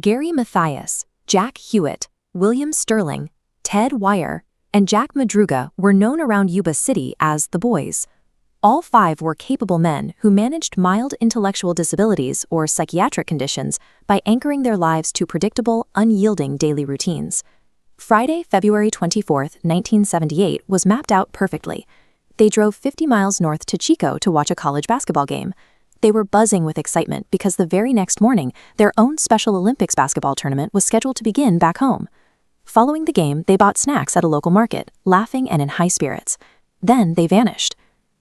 Gary Mathias, Jack Hewitt, William Sterling, Ted Wire, and Jack Madruga were known around Yuba City as the Boys. All five were capable men who managed mild intellectual disabilities or psychiatric conditions by anchoring their lives to predictable, unyielding daily routines. Friday, February 24, 1978 was mapped out perfectly. They drove 50 miles north to Chico to watch a college basketball game. They were buzzing with excitement because the very next morning, their own Special Olympics basketball tournament was scheduled to begin back home. Following the game, they bought snacks at a local market, laughing and in high spirits. Then they vanished.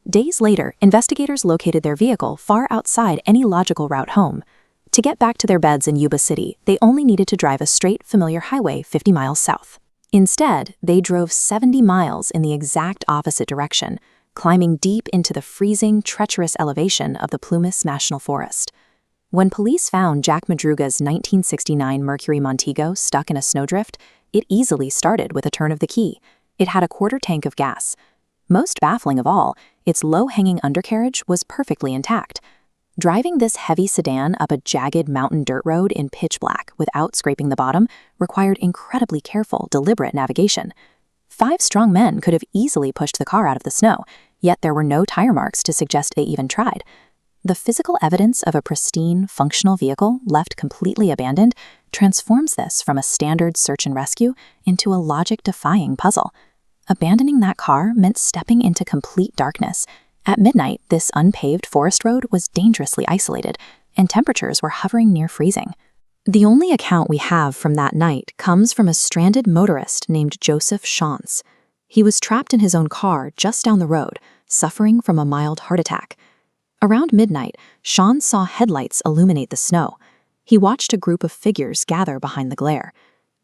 Days later, investigators located their vehicle far outside any logical route home. To get back to their beds in Yuba City, they only needed to drive a straight, familiar highway 50 miles south. Instead, they drove 70 miles in the exact opposite direction, climbing deep into the freezing, treacherous elevation of the Plumas National Forest. When police found Jack Madruga's 1969 Mercury Montego stuck in a snowdrift, it easily started with a turn of the key. It had a quarter tank of gas. Most baffling of all, its low-hanging undercarriage was perfectly intact. Driving this heavy sedan up a jagged mountain dirt road in pitch black without scraping the bottom required incredibly careful, deliberate navigation. 5 strong men could have easily pushed the car out of the snow, yet there were no tire marks to suggest they even tried. The physical evidence of a pristine, functional vehicle left completely abandoned transforms this from a standard search and rescue into a logic-defying puzzle. Abandoning that car meant stepping into complete darkness. At midnight, this unpaved forest road was dangerously isolated, and temperatures were hovering near freezing. The only account we have from that night comes from a stranded motorist named Joseph Shantz. He was trapped in his own car just down the road, suffering from a mild heart attack. Around midnight, Shantz saw headlights illuminate the snow. He watched a group of figures gather behind the glare.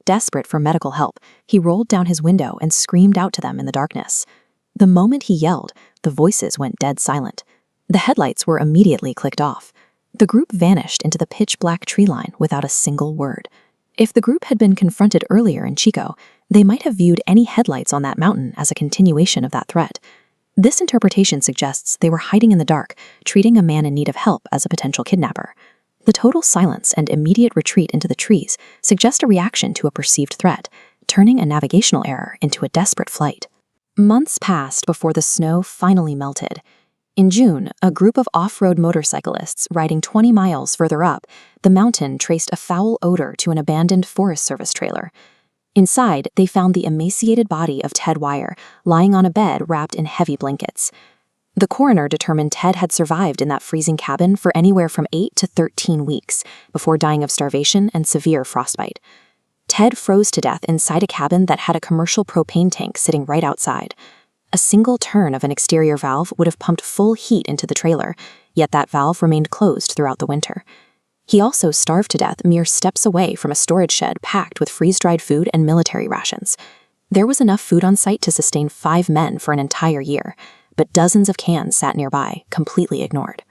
Desperate for medical help, he rolled down his window and screamed out to them in the darkness. The moment he yelled, the voices went dead silent. The headlights were immediately clicked off. The group vanished into the pitch-black tree line without a single word. If the group had been confronted earlier in Chico, they might have viewed any headlights on that mountain as a continuation of that threat. This interpretation suggests they were hiding in the dark, treating a man in need of help as a potential kidnapper. The total silence and immediate retreat into the trees suggest a reaction to a perceived threat, turning a navigational error into a desperate flight. Months passed before the snow finally melted. In June, a group of off-road motorcyclists riding 20 miles further up, the mountain traced a foul odor to an abandoned Forest Service trailer. Inside, they found the emaciated body of Ted Wire, lying on a bed wrapped in heavy blankets. The coroner determined Ted had survived in that freezing cabin for anywhere from 8 to 13 weeks, before dying of starvation and severe frostbite. Ted froze to death inside a cabin that had a commercial propane tank sitting right outside. A single turn of an exterior valve would have pumped full heat into the trailer, yet that valve remained closed throughout the winter. He also starved to death mere steps away from a storage shed packed with freeze-dried food and military rations. There was enough food on site to sustain 5 men for an entire year, but dozens of cans sat nearby, completely ignored.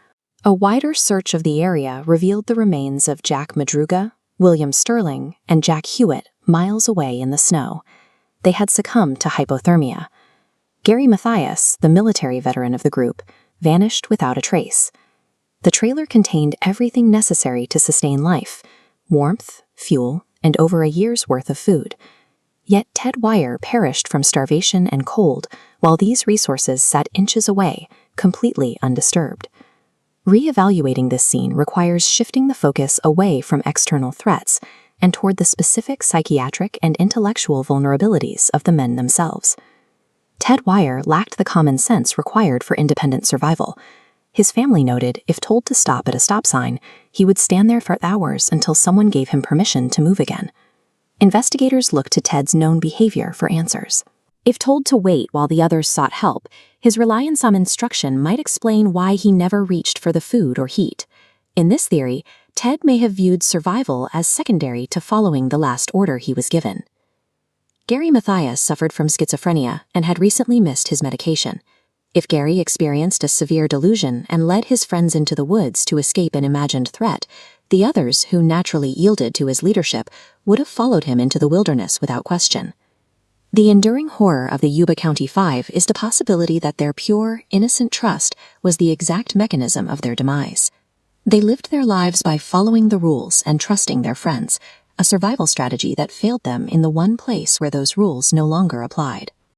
A wider search of the area revealed the remains of Jack Madruga, William Sterling, and Jack Hewitt miles away in the snow. They had succumbed to hypothermia. Gary Mathias, the military veteran of the group, vanished without a trace. The trailer contained everything necessary to sustain life: warmth, fuel, and over a year's worth of food. Yet Ted Wire perished from starvation and cold, while these resources sat inches away, completely undisturbed. Re-evaluating this scene requires shifting the focus away from external threats and toward the specific psychiatric and intellectual vulnerabilities of the men themselves. Ted Wire lacked the common sense required for independent survival. His family noted if told to stop at a stop sign, he would stand there for hours until someone gave him permission to move again. Investigators looked to Ted's known behavior for answers. If told to wait while the others sought help, his reliance on instruction might explain why he never reached for the food or heat. In this theory, Ted may have viewed survival as secondary to following the last order he was given. Gary Mathias suffered from schizophrenia and had recently missed his medication. If Gary experienced a severe delusion and led his friends into the woods to escape an imagined threat, the others, who naturally yielded to his leadership, would have followed him into the wilderness without question. The enduring horror of the Yuba County Five is the possibility that their pure, innocent trust was the exact mechanism of their demise. They lived their lives by following the rules and trusting their friends, a survival strategy that failed them in the one place where those rules no longer applied.